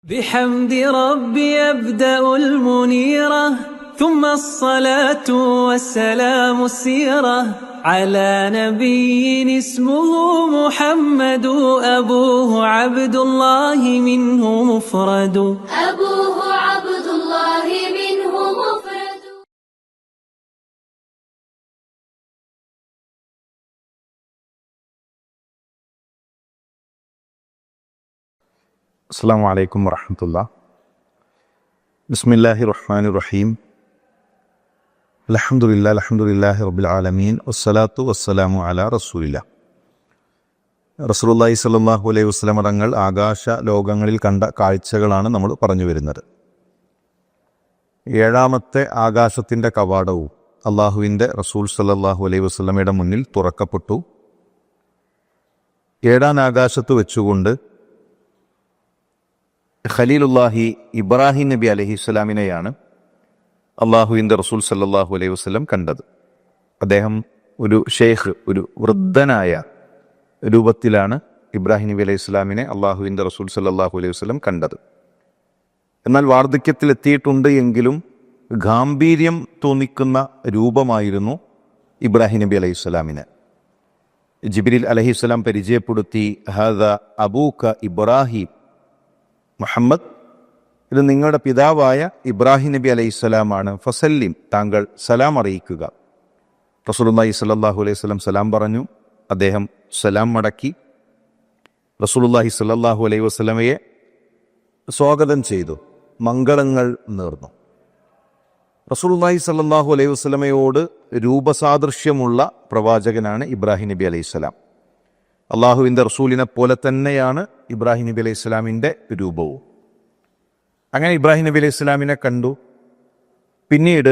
بحمد ربي أبدأ المنيرة ثم الصلاة والسلام السيرة على نبي اسمه محمد أبوه عبد الله منه مفرد أبوه عبد الله منه مفرد. അസ്സലാമു അലൈക്കും വറഹ്മത്തുള്ളാഹി. ബിസ്മില്ലാഹിർ റഹ്മാനിർ റഹീം. അൽഹംദുലില്ലാഹി റബ്ബിൽ ആലമീൻ വസ്സലാത്തു വസ്സലാമു അലാ റസൂലില്ലാഹ്. റസൂലുള്ളാഹി സ്വല്ലല്ലാഹു അലൈഹി വസല്ലം തങ്ങൾ ആകാശ ലോകങ്ങളിൽ കണ്ട കാഴ്ചകളാണ് നമ്മൾ പറഞ്ഞു വരുന്നത്. ഏഴാമത്തെ ആകാശത്തിൻ്റെ കവാടവും അള്ളാഹുവിൻ്റെ റസൂൽ സ്വല്ലല്ലാഹു അലൈഹി വസല്ലമയുടെ മുന്നിൽ തുറക്കപ്പെട്ടു. ഏഴാം ആകാശത്ത് വെച്ചുകൊണ്ട് ഖലീലുല്ലാഹി ഇബ്രാഹിം നബി അലൈഹിസ്സലാമിനെയാണ് അള്ളാഹുവിൻ്റെ റസൂൽ സല്ലല്ലാഹു അലൈഹി വസല്ലം കണ്ടത്. അദ്ദേഹം ഒരു ഷെയ്ഖ്, ഒരു വൃദ്ധനായ രൂപത്തിലാണ് ഇബ്രാഹിം നബി അലൈഹി സ്വലാമിനെ അള്ളാഹുവിൻ്റെ റസൂൽ സല്ലല്ലാഹു അലൈഹി വസല്ലം കണ്ടത്. എന്നാൽ വാർദ്ധക്യത്തിലെത്തിയിട്ടുണ്ട് എങ്കിലും ഗാംഭീര്യം തോന്നിക്കുന്ന രൂപമായിരുന്നു ഇബ്രാഹിം നബി അലൈഹി സ്വലാമിന്. ജിബ്രീൽ അലൈഹിസ്സലാം പരിചയപ്പെടുത്തി, ഹാദ അബൂക ഇബ്രാഹിം മുഹമ്മദ്, ഇത് നിങ്ങളുടെ പിതാവായ ഇബ്രാഹിം നബി അലൈഹിസ്സലാമാണ്. ഫസല്ലിം, താങ്കൾ സലാം അറിയിക്കുക. റസൂലുള്ളാഹി സ്വല്ലല്ലാഹു അലൈഹി വസല്ലം സലാം പറഞ്ഞു. അദ്ദേഹം സലാം മടക്കി. റസൂലുള്ളാഹി സ്വല്ലല്ലാഹു അലൈഹി വസല്ലമയെ സ്വാഗതം ചെയ്തു, മംഗളങ്ങൾ നേർന്നു. റസൂലുള്ളാഹി സ്വല്ലല്ലാഹു അലൈഹി വസല്ലമയോട് രൂപസാദൃശ്യമുള്ള പ്രവാചകനാണ് ഇബ്രാഹിം നബി അലൈഹിസ്സലാം. അള്ളാഹുവിൻ്റെ റസൂലിനെ പോലെ തന്നെയാണ് ഇബ്രാഹിം നബി അലൈഹി സ്വലാമിൻ്റെ രൂപവും. അങ്ങനെ ഇബ്രാഹിം നബി അലൈഹി സ്വലാമിനെ കണ്ടു. പിന്നീട്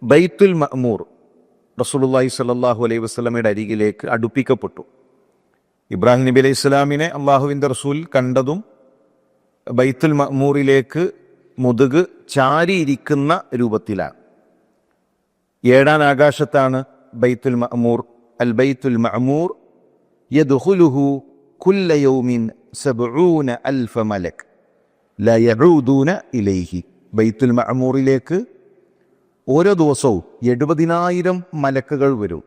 ബൈത്തുൽ മഅ്മൂർ റസൂലുള്ളാഹി സ്വല്ലല്ലാഹു അലൈഹി വസല്ലമയുടെ അരികിലേക്ക് അടുപ്പിക്കപ്പെട്ടു. ഇബ്രാഹിം നബി അലൈഹി സ്വലാമിനെ അള്ളാഹുവിൻ്റെ റസൂൽ കണ്ടതും ബൈത്തുൽ മഅ്മൂറിലേക്ക് മുതുക് ചാരിയിരിക്കുന്ന രൂപത്തിലാണ്. ഏഴാം ആകാശത്താണ് ബൈത്തുൽ മഅ്മൂർ. അൽ ബൈത്തുൽ മഅ്മൂർ യദ്ഖുലുഹു കുല്ല യൗമിൻ 70,000 മലക് ലാ യഊദൂന ഇലൈഹി. ബൈത്തുൽ മഅ്മൂറിലേക്ക് ഓരോ ദിവസവും 70,000 മലക്കുകൾ വരും.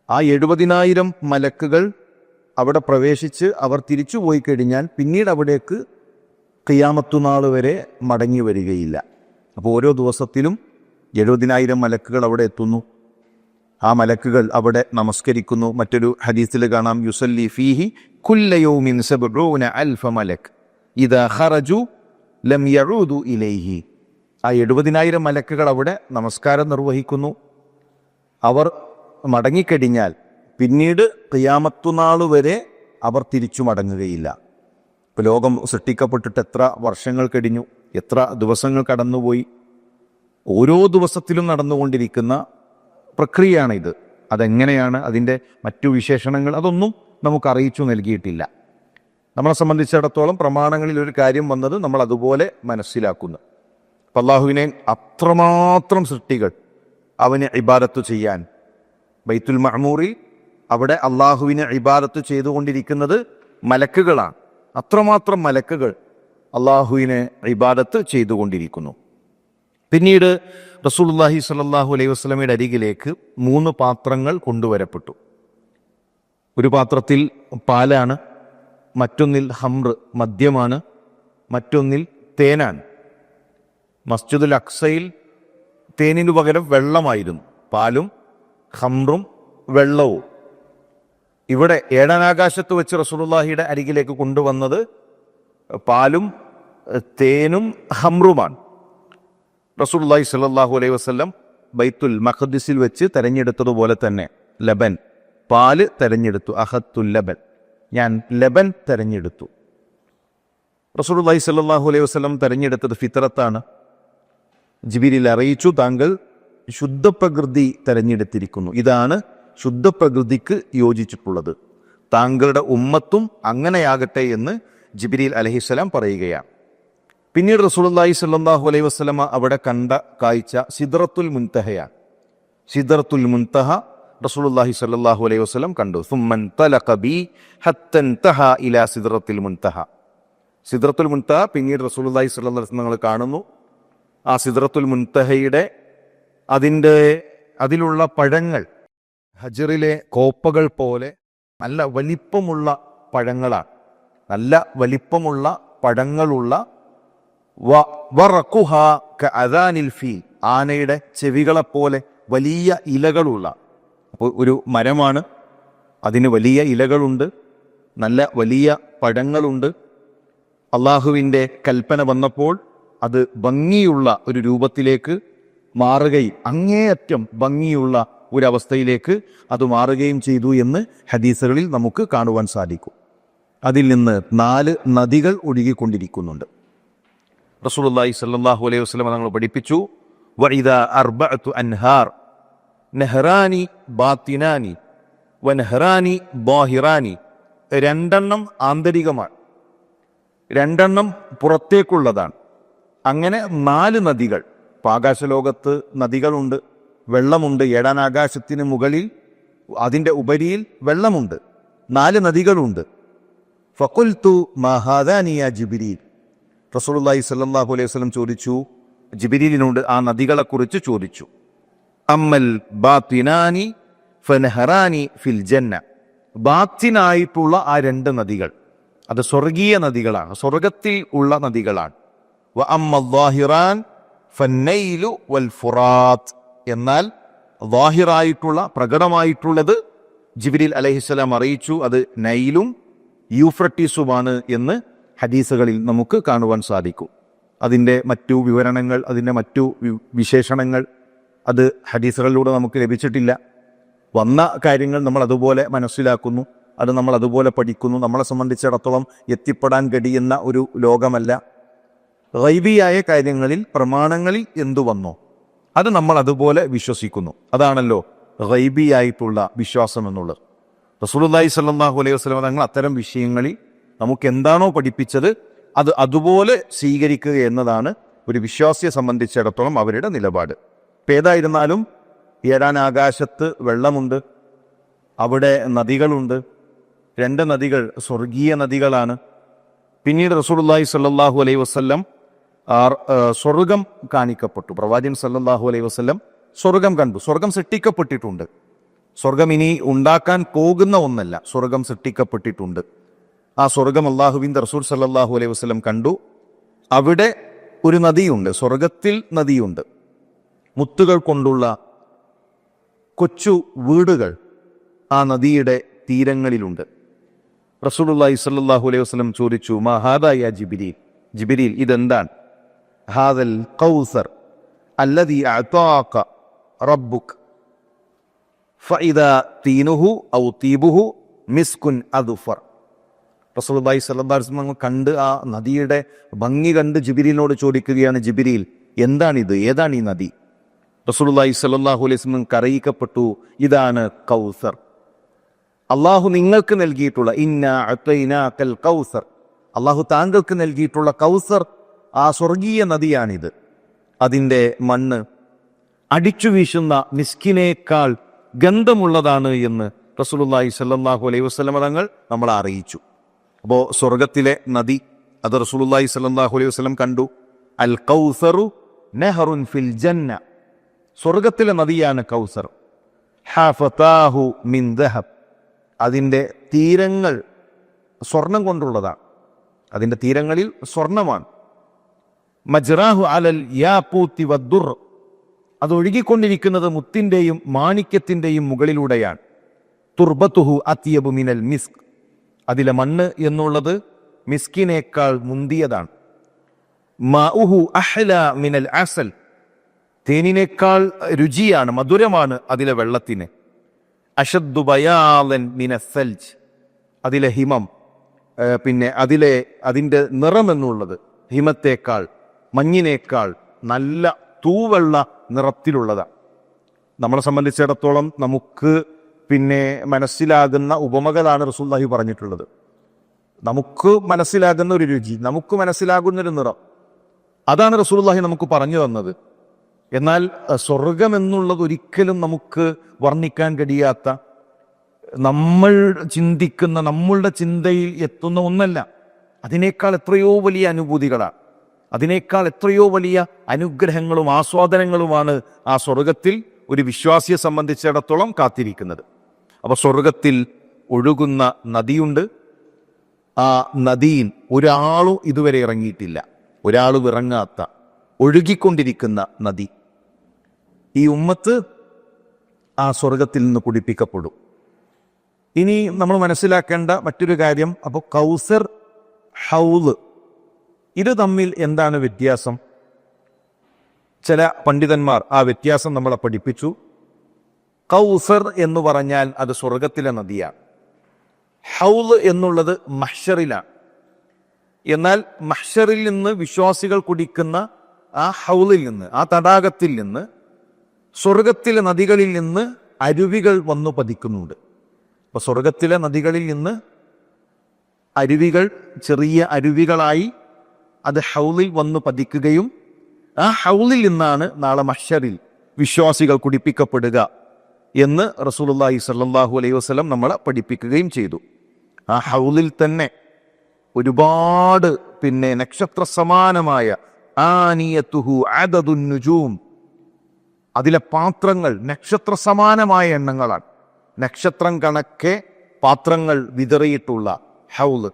ആ 70,000 മലക്കുകൾ അവിടെ പ്രവേശിച്ച് അവർ തിരിച്ചു പോയി കഴിഞ്ഞാൽ പിന്നീട് അവിടേക്ക് ഖിയാമത്തുനാൾ വരെ മടങ്ങി വരികയില്ല. അപ്പോൾ ഓരോ ദിവസത്തിലും 70,000 മലക്കുകൾ അവിടെ എത്തുന്നു. ആ മലക്കുകൾ അവിടെ നമസ്കരിക്കുന്നു. മറ്റൊരു ഹദീസിൽ കാണാം, യുസല്ലി ഫീഹി കുല്ല യൗമിൻ 70,000 മലക് ഇദാ ഖറജു ലം യഊദു ഇലൈഹി. ആ 70,000 മലക്കുകൾ അവിടെ നമസ്കാരം നിർവഹിക്കുന്നു. അവർ മടങ്ങിക്കഴിഞ്ഞാൽ പിന്നീട് ഖിയാമത്തുനാൾ വരെ അവർ തിരിച്ചു മടങ്ങുകയില്ല. ഇപ്പോൾ ലോകം സൃഷ്ടിക്കപ്പെട്ടിട്ട് എത്ര വർഷങ്ങൾ കഴിഞ്ഞു, എത്ര ദിവസങ്ങൾ കടന്നുപോയി. ഓരോ ദിവസത്തിലും നടന്നുകൊണ്ടിരിക്കുന്ന പ്രക്രിയയാണിത്. അതെങ്ങനെയാണ്, അതിൻ്റെ മറ്റു വിശേഷണങ്ങൾ, അതൊന്നും നമുക്ക് അറിയിച്ചു നൽകിയിട്ടില്ല. നമ്മളെ സംബന്ധിച്ചിടത്തോളം പ്രമാണങ്ങളിൽ ഒരു കാര്യം വന്നത് നമ്മൾ അതുപോലെ മനസ്സിലാക്കുന്നു. അപ്പം അള്ളാഹുവിനെ അത്രമാത്രം സൃഷ്ടികൾ അവന് ഇബാദത്ത് ചെയ്യാൻ ബൈത്തുൽ മഅ്മൂറിൽ അവിടെ അള്ളാഹുവിനെ ഇബാദത്ത് ചെയ്തുകൊണ്ടിരിക്കുന്നത് മലക്കുകളാണ്. അത്രമാത്രം മലക്കുകൾ അള്ളാഹുവിനെ ഇബാദത്ത് ചെയ്തുകൊണ്ടിരിക്കുന്നു. പിന്നീട് റസൂലുള്ളാഹി സ്വല്ലല്ലാഹു അലൈഹി വസല്ലമയുടെ അരികിലേക്ക് 3 പാത്രങ്ങൾ കൊണ്ടുവരപ്പെട്ടു. ഒരു പാത്രത്തിൽ പാലാണ്, മറ്റൊന്നിൽ ഹംറ് മദ്യമാണ്, മറ്റൊന്നിൽ തേനാണ്. മസ്ജിദുൽ അഖ്സയിൽ തേനിനു പകരം വെള്ളമായിരുന്നു. പാലും ഹംറും വെള്ളവും. ഇവിടെ ഏഴാം ആകാശത്ത് വെച്ച് റസൂലുള്ളാഹിയുടെ അരികിലേക്ക് കൊണ്ടുവന്നത് പാലും തേനും ഹംറുമാണ്. റസൂലുള്ളാഹി സ്വല്ലല്ലാഹു അലൈഹി വസല്ലം ബൈത്തുൽ മഖ്ദിസിൽ വെച്ച് തെരഞ്ഞെടുത്തതുപോലെ തന്നെ ലബൻ, പാല് തെരഞ്ഞെടുത്തു. അഖത്തുൽ ലബൻ, ഞാൻ ലബൻ തെരഞ്ഞെടുത്തു. റസൂലുള്ളാഹി സ്വല്ലല്ലാഹു അലൈഹി വസല്ലം തെരഞ്ഞെടുത്തത് ഫിത്രത്താണ്. ജിബ്രീൽ അറിയിച്ചു, താങ്കൾ ശുദ്ധപ്രകൃതി തെരഞ്ഞെടുത്തിരിക്കുന്നു, ഇതാണ് ശുദ്ധപ്രകൃതിക്ക് യോജിച്ചിട്ടുള്ളത്, താങ്കളുടെ ഉമ്മത്തും അങ്ങനെയാകട്ടെ എന്ന് ജിബ്രീൽ അലൈഹിസ്സലാം പറയുകയാണ്. പിന്നീട് റസൂലുള്ളാഹി സ്വല്ലല്ലാഹു അലൈഹി വസല്ലമ അവിടെ കണ്ട കാഴ്ച സിദ്റത്തുൽ മുൻതഹയാണ്. സിദ്റത്തുൽ മുൻതഹ റസൂലുള്ളാഹി സ്വല്ലല്ലാഹു അലൈഹി വസല്ലം കണ്ടു. സുമ്മൻ തലഖ ബി ഹത്ത ഇൻതഹ ഇലാ സിദ്റത്തുൽ മുൻതഹ. സിദ്റത്തുൽ മുൻതഹ പിന്നീട് റസൂലുള്ളാഹി സ്വല്ലല്ലാഹു അലൈഹി വസല്ലം നിങ്ങൾ കാണുന്നു. ആ സിദ്റത്തുൽ മുൻതഹയുടെ അതിലുള്ള പഴങ്ങൾ ഹജറിലെ കോപ്പകൾ പോലെ നല്ല വലിപ്പമുള്ള പഴങ്ങളാണ്. നല്ല വലിപ്പമുള്ള പഴങ്ങളുള്ള വറഖുഹാ കഅദാനിൽ ഫീൽ, ആനയുടെ ചെവികളെപ്പോലെ വലിയ ഇലകളുള്ള അപ്പോൾ ഒരു മരമാണ്. അതിന് വലിയ ഇലകളുണ്ട്, നല്ല വലിയ പഴങ്ങളുണ്ട്. അള്ളാഹുവിൻ്റെ കൽപ്പന വന്നപ്പോൾ അത് ഭംഗിയുള്ള ഒരു രൂപത്തിലേക്ക് മാറുകയും അങ്ങേയറ്റം ഭംഗിയുള്ള ഒരവസ്ഥയിലേക്ക് അത് മാറുകയും ചെയ്തു എന്ന് ഹദീസുകളിൽ നമുക്ക് കാണുവാൻ സാധിക്കും. അതിൽ നിന്ന് 4 നദികൾ ഒഴുകിക്കൊണ്ടിരിക്കുന്നുണ്ട്. റസൂലുള്ളാഹി സ്വല്ലല്ലാഹു അലൈഹി വസല്ലം തങ്ങൾ പഠിപ്പിച്ചു, വഇദാ അർബഅതു അൻഹാർ നഹ്റാനി ബാത്തിനാനി വനഹ്റാനി ബാഹിറാനി. 2 ആന്തരികമാണ്, 2 പുറത്തേക്കുള്ളതാണ്. അങ്ങനെ 4 നദികൾ. ആകാശലോകത്ത് നദികളുണ്ട്, വെള്ളമുണ്ട്. 7 ആകാശത്തിന് മുകളിൽ അതിൻ്റെ ഉപരിയിൽ വെള്ളമുണ്ട്, 4 നദികളുണ്ട്. ഫഖുൽതു മാ ഹാദാനി യാ ജിബ്രീൽ. റസൂലുള്ളാഹി സ്വല്ലല്ലാഹു അലൈഹി വസല്ലം ചോദിച്ചു, ജിബ്രീലിനോട് ആ നദികളെക്കുറിച്ച് ചോദിച്ചു. അമ്മൽ ബാത്തിനാനി ഫനഹറാനി ഫിൽ ജന്ന. ബാത്തിനായിട്ടുള്ള ആ 2 നദികൾ അത് സ്വർഗീയ നദികളാണ്, സ്വർഗത്തിൽ ഉള്ള നദികളാണ്. വ അമ്മൽ ളാഹിറാൻ ഫന്നൈലു വൽ ഫുറാത്ത്. എന്നാൽ ളാഹിറായിട്ടുള്ള പ്രകടമായിട്ടുള്ളത് ജിബ്രീൽ അലൈഹിസ്സലാം അറിയിച്ചു, അത് നൈലും യൂഫ്രട്ടീസുമാണ് എന്ന് ഹദീസുകളിൽ നമുക്ക് കാണുവാൻ സാധിക്കും. അതിൻ്റെ മറ്റു വിവരണങ്ങൾ, അതിൻ്റെ മറ്റു വിശേഷണങ്ങൾ അത് ഹദീസുകളിലൂടെ നമുക്ക് ലഭിച്ചിട്ടില്ല. വന്ന കാര്യങ്ങൾ നമ്മൾ അതുപോലെ മനസ്സിലാക്കുന്നു, അത് നമ്മൾ അതുപോലെ പഠിക്കുന്നു. നമ്മളെ സംബന്ധിച്ചിടത്തോളം എത്തിപ്പെടാൻ കഴിയുന്ന ഒരു ലോകമല്ല. ഗൈബിയായ കാര്യങ്ങളിൽ, പ്രമാണങ്ങളിൽ എന്തു വന്നോ അത് നമ്മൾ അതുപോലെ വിശ്വസിക്കുന്നു. അതാണല്ലോ ഗൈബിയായിട്ടുള്ള വിശ്വാസം എന്നുള്ളത്. റസൂലുള്ളാഹി സ്വല്ലല്ലാഹു അലൈഹി വസല്ലം തങ്ങൾ അത്തരം വിഷയങ്ങളിൽ നമുക്ക് എന്താണോ പഠിപ്പിച്ചത് അത് അതുപോലെ സ്വീകരിക്കുക എന്നതാണ് ഒരു വിശ്വാസിയെ സംബന്ധിച്ചിടത്തോളം അവരുടെ നിലപാട്. ഇപ്പം ഏതായിരുന്നാലും 7 ആകാശത്ത് വെള്ളമുണ്ട്, അവിടെ നദികളുണ്ട്. 2 നദികൾ സ്വർഗീയ നദികളാണ്. പിന്നീട് റസൂലുള്ളാഹി സ്വല്ലല്ലാഹു അലൈഹി വസല്ലം സ്വർഗം കാണിക്കപ്പെട്ടു. പ്രവാചകൻ സല്ലല്ലാഹു അലൈഹി വസല്ലം സ്വർഗം കണ്ടു. സ്വർഗം സൃഷ്ടിക്കപ്പെട്ടിട്ടുണ്ട്. സ്വർഗം ഇനി ഉണ്ടാക്കാൻ പോകുന്ന ഒന്നല്ല, സ്വർഗം സൃഷ്ടിക്കപ്പെട്ടിട്ടുണ്ട്. ആ സ്വർഗം അള്ളാഹുവിൻ്റെ റസൂൽ സല്ലല്ലാഹു അലൈഹി വസല്ലം കണ്ടു. അവിടെ ഒരു നദിയുണ്ട്, സ്വർഗത്തിൽ നദിയുണ്ട്. മുത്തുകൾ കൊണ്ടുള്ള കൊച്ചു വീടുകൾ ആ നദിയുടെ തീരങ്ങളിലുണ്ട്. റസൂലുള്ളാഹി സ്വല്ലല്ലാഹു അലൈഹി വസല്ലം ചോദിച്ചു, മാ ഹാദാ യാ ജിബ്രീൽ. ജിബ്രീൽ, ഇതെന്താണ്? ഹാദൽ കൗസർ അല്ലദീ അഅതാക റബ്ബുക ഫഇദാ തീനുഹു ഔ തീബുഹു മിസ്കുൻ അദ്ഫർ. റസൂലുള്ളാഹി സ്വല്ലല്ലാഹു അലൈഹി വസല്ലം കണ്ട് ആ നദിയുടെ ഭംഗി കണ്ട് ജിബ്രീലിനോട് ചോദിക്കുകയാണ്, ജിബ്രീൽ എന്താണിത്, ഏതാണ് ഈ നദി? റസൂലുള്ളാഹി സ്വല്ലല്ലാഹു അലൈഹി വസല്ലം അറിയിക്കപ്പെട്ടു, ഇതാണ് കൗസർ. അള്ളാഹു നിങ്ങൾക്ക് നൽകിയിട്ടുള്ള ഇന്നാ അഅതൈനാകൽ കൗസർ, അള്ളാഹു താങ്കൾക്ക് നൽകിയിട്ടുള്ള കൗസർ, ആ സ്വർഗീയ നദിയാണിത്. അതിൻ്റെ മണ്ണ് അടിച്ചു വീശുന്ന മിസ്കിനേക്കാൾ ഗന്ധമുള്ളതാണ് എന്ന് റസൂലുള്ളാഹി സ്വല്ലല്ലാഹു അലൈഹി വസല്ലം തങ്ങൾ നമ്മളെ അറിയിച്ചു. അപ്പോൾ സ്വർഗത്തിലെ നദി അത് റസൂലുള്ളാഹി സ്വല്ലല്ലാഹു അലൈഹി വസല്ലം കണ്ടു. അൽ കൗസറു നഹറുൻ ഫിൽ ജന്ന, സ്വർഗത്തിലെ നദിയാണ് കൗസർ. ഹഫതാഹു മിൻ ദഹബ്, അതിൻ്റെ തീരങ്ങൾ സ്വർണം കൊണ്ടുള്ളതാണ്, അതിൻ്റെ തീരങ്ങളിൽ സ്വർണമാണ്. മജ്റാഹു അലൽ യാഖൂത്തി വദ്ദുർ, അത് ഒഴുകിക്കൊണ്ടിരിക്കുന്നത് മുത്തിൻ്റെയും മാണിക്യത്തിൻ്റെയും മുകളിലൂടെയാണ്. തുർബത്തുഹു അത്യബു മിനൽ മിസ്ക്, അതിലെ മണ്ണ് എന്നുള്ളത് മിസ്കിനേക്കാൾ മുന്തിയതാണ്. മാഉഹു അഹ്ല മിനൽ അസൽ, തേനിനേക്കാൾ രുചിയാണ്, മധുരമാണ് അതിലെ വെള്ളത്തിന്. അഷദ്ദു ബയാലൻ മിനസ് സൽജ്, അതിലെ ഹിമം, പിന്നെ അതിൻ്റെ നിറം എന്നുള്ളത് ഹിമത്തേക്കാൾ, മഞ്ഞിനേക്കാൾ നല്ല തൂവെള്ള നിറത്തിലുള്ളതാണ്. നമ്മളെ സംബന്ധിച്ചിടത്തോളം നമുക്ക് പിന്നെ മനസ്സിലാകുന്ന ഉപമകളാണ് റസൂലുള്ളാഹി പറഞ്ഞിട്ടുള്ളത്. നമുക്ക് മനസ്സിലാകുന്ന ഒരു രുചി, നമുക്ക് മനസ്സിലാകുന്നൊരു നിറം, അതാണ് റസൂലുള്ളാഹി നമുക്ക് പറഞ്ഞു തന്നത്. എന്നാൽ സ്വർഗം എന്നുള്ളത് ഒരിക്കലും നമുക്ക് വർണ്ണിക്കാൻ കഴിയാത്ത, നമ്മൾ ചിന്തിക്കുന്ന, നമ്മളുടെ ചിന്തയിൽ എത്തുന്ന ഒന്നല്ല. അതിനേക്കാൾ എത്രയോ വലിയ അനുഭൂതികളാണ്, അതിനേക്കാൾ എത്രയോ വലിയ അനുഗ്രഹങ്ങളും ആസ്വാദനങ്ങളുമാണ് ആ സ്വർഗത്തിൽ ഒരു വിശ്വാസിയെ സംബന്ധിച്ചിടത്തോളം കാത്തിരിക്കുന്നത്. അപ്പോൾ സ്വർഗത്തിൽ ഒഴുകുന്ന നദിയുണ്ട്. ആ നദിയിൽ ഒരാളും ഇതുവരെ ഇറങ്ങിയിട്ടില്ല, ഒരാളും ഇറങ്ങാത്ത ഒഴുകിക്കൊണ്ടിരിക്കുന്ന നദി. ഈ ഉമ്മത്ത് ആ സ്വർഗത്തിൽ നിന്ന് കുടിപ്പിക്കപ്പെടും. ഇനി നമ്മൾ മനസ്സിലാക്കേണ്ട മറ്റൊരു കാര്യം, അപ്പോൾ കൗസർ, ഹൗല്, ഇത് തമ്മിൽ എന്താണ് വ്യത്യാസം? ചില പണ്ഡിതന്മാർ ആ വ്യത്യാസം നമ്മളെ പഠിപ്പിച്ചു. കൗസർ എന്ന് പറഞ്ഞാൽ അത് സ്വർഗത്തിലെ നദിയാണ്. ഹൗല് എന്നുള്ളത് മഹ്ശറിലാണ്. എന്നാൽ മഹ്ശറിൽ നിന്ന് വിശ്വാസികൾ കുടിക്കുന്ന ആ ഹൗലിൽ നിന്ന്, ആ തടാകത്തിൽ നിന്ന്, സ്വർഗത്തിലെ നദികളിൽ നിന്ന് അരുവികൾ വന്നു പതിക്കുന്നുണ്ട്. അപ്പോൾ സ്വർഗത്തിലെ നദികളിൽ നിന്ന് അരുവികൾ ചെറിയ അരുവികളായി അത് ഹൗലിൽ വന്നു പതിക്കുകയും ആ ഹൗലിൽ നിന്നാണ് നാളെ മഹ്ശറിൽ വിശ്വാസികൾ കുടിപ്പിക്കപ്പെടുക എന്ന് റസൂലുള്ളാഹി സ്വല്ലല്ലാഹു അലൈഹി വസല്ലം നമ്മളെ പഠിപ്പിക്കുകയും ചെയ്തു. ആ ഹൗലിൽ തന്നെ ഒരുപാട് നക്ഷത്ര സമാനമായ ആനിയത്തുഹു അദദുൻ നുജൂം, അതിലെ പാത്രങ്ങൾ നക്ഷത്ര സമാനമായ എണ്ണങ്ങളാണ്. നക്ഷത്രം കണക്കെ പാത്രങ്ങൾ വിതറിയിട്ടുള്ള ഹൗല്,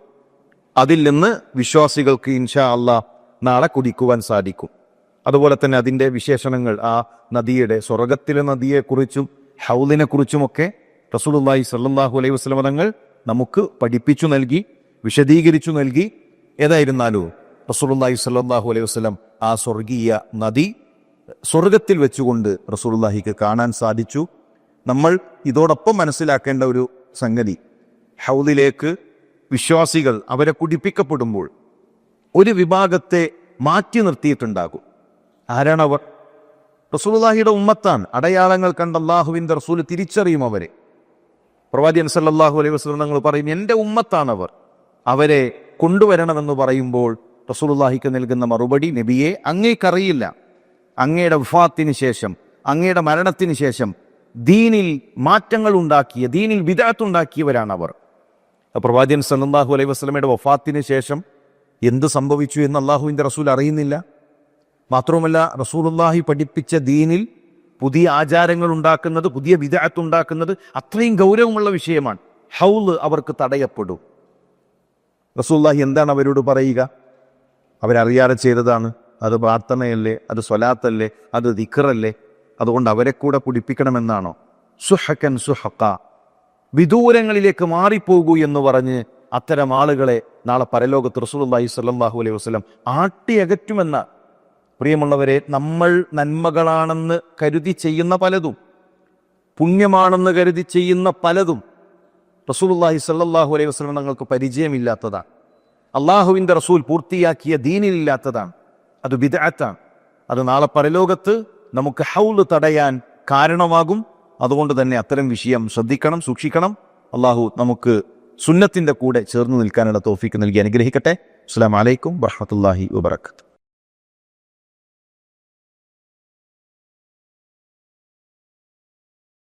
അതിൽ നിന്ന് വിശ്വാസികൾക്ക് ഇൻഷാ അല്ലാഹ് നാളെ കുടിക്കുവാൻ സാധിക്കും. അതുപോലെ തന്നെ അതിൻ്റെ വിശേഷണങ്ങൾ, ആ നദിയുടെ, സ്വർഗത്തിലെ നദിയെക്കുറിച്ചും ഹൗലിനെ കുറിച്ചുമൊക്കെ റസൂലുള്ളാഹി സ്വല്ലല്ലാഹു അലൈഹി വസല്ലം തങ്ങൾ നമുക്ക് പഠിപ്പിച്ചു നൽകി, വിശദീകരിച്ചു നൽകി. ഏതായിരുന്നാലും റസൂലുള്ളാഹി സ്വല്ലല്ലാഹു അലൈഹി വസല്ലം ആ സ്വർഗീയ നദി സ്വർഗത്തിൽ വെച്ചുകൊണ്ട് റസൂലുള്ളാഹിക്ക് കാണാൻ സാധിച്ചു. നമ്മൾ ഇതോടൊപ്പം മനസ്സിലാക്കേണ്ട ഒരു സംഗതി, ഹൗലിലേക്ക് വിശ്വാസികൾ അവരെ കുടിപ്പിക്കപ്പെടുമ്പോൾ ഒരു വിഭാഗത്തെ മാറ്റി നിർത്തിയിട്ടുണ്ടാകും. ആരാണവർ? റസൂലുള്ളാഹിയുടെ ഉമ്മത്താണ്. അടയാളങ്ങൾ കണ്ട അല്ലാഹുവിൻ്റെ റസൂൽ തിരിച്ചറിയും അവരെ. പ്രവാചകൻ സല്ലല്ലാഹു അലൈഹി വസല്ലം തങ്ങൾ പറയും, എൻ്റെ ഉമ്മത്താണവർ, അവരെ കൊണ്ടുവരണമെന്ന് പറയുമ്പോൾ റസൂലുള്ളാഹിക്ക് നൽകുന്ന മറുപടി, നബിയെ, അങ്ങേക്കറിയില്ല, അങ്ങയുടെ വഫാത്തിന് ശേഷം, അങ്ങയുടെ മരണത്തിന് ശേഷം ദീനിൽ മാറ്റങ്ങൾ ഉണ്ടാക്കിയ, ദീനിൽ ബിദ്അത്ത് ഉണ്ടാക്കിയവരാണവർ. പ്രവാചകൻ സല്ലല്ലാഹു അലൈഹി വസല്ലമയുടെ വഫാത്തിന് ശേഷം എന്ത് സംഭവിച്ചു എന്ന് അല്ലാഹുവിൻ്റെ റസൂൽ അറിയുന്നില്ല. മാത്രവുമല്ല, റസൂലുള്ളാഹി പഠിപ്പിച്ച ദീനിൽ പുതിയ ആചാരങ്ങൾ ഉണ്ടാക്കുന്നത്, പുതിയ ബിദ്അത്ത് ഉണ്ടാക്കുന്നത് അത്രയും ഗൗരവമുള്ള വിഷയമാണ്. ഹൗല് അവർക്ക് തടയപ്പെടും. റസൂലുള്ളാഹി എന്താണ് അവരോട് പറയുക? അവരറിയാതെ ചെയ്തതാണ്, അത് പ്രാർത്ഥനയല്ലേ, അത് സ്വലാത്തല്ലേ, അത് ദിക്റല്ലേ, അതുകൊണ്ട് അവരെ കൂടെ കുടിപ്പിക്കണമെന്നാണോ? സുഹക്കൻ സുഹക്ക, വിദൂരങ്ങളിലേക്ക് മാറിപ്പോകൂ എന്ന് പറഞ്ഞ് അത്തരം ആളുകളെ നാളെ പരലോകത്ത് റസൂലുള്ളാഹി സ്വല്ലല്ലാഹു അലൈഹി വസല്ലം ആട്ടിയകറ്റുമെന്ന. പ്രിയമുള്ളവരെ, നമ്മൾ നന്മകളാണെന്ന് കരുതി ചെയ്യുന്ന പലതും, പുണ്യമാണെന്ന് കരുതി ചെയ്യുന്ന പലതും റസൂലുള്ളാഹി സ്വല്ലല്ലാഹു അലൈഹി വസല്ലം തങ്ങൾക്ക് പരിചയമില്ലാത്തതാണ്. അള്ളാഹുവിൻ്റെ റസൂൽ പൂർത്തിയാക്കിയ ദീനിലില്ലാത്തതാണ്. അത് ബിദ്അത്താണ്. അത് നാളെ പരലോകത്ത് നമുക്ക് ഹൗല് തടയാൻ കാരണമാകും. അതുകൊണ്ട് തന്നെ അത്തരം വിഷയം ശ്രദ്ധിക്കണം, സൂക്ഷിക്കണം. അള്ളാഹു നമുക്ക് സുന്നത്തിൻ്റെ കൂടെ ചേർന്ന് നിൽക്കാനുള്ള തൗഫീക്ക് നൽകി അനുഗ്രഹിക്കട്ടെ. അസ്സലാമു അലൈക്കും വറഹ്മത്തുള്ളാഹി വബറകാതുഹു.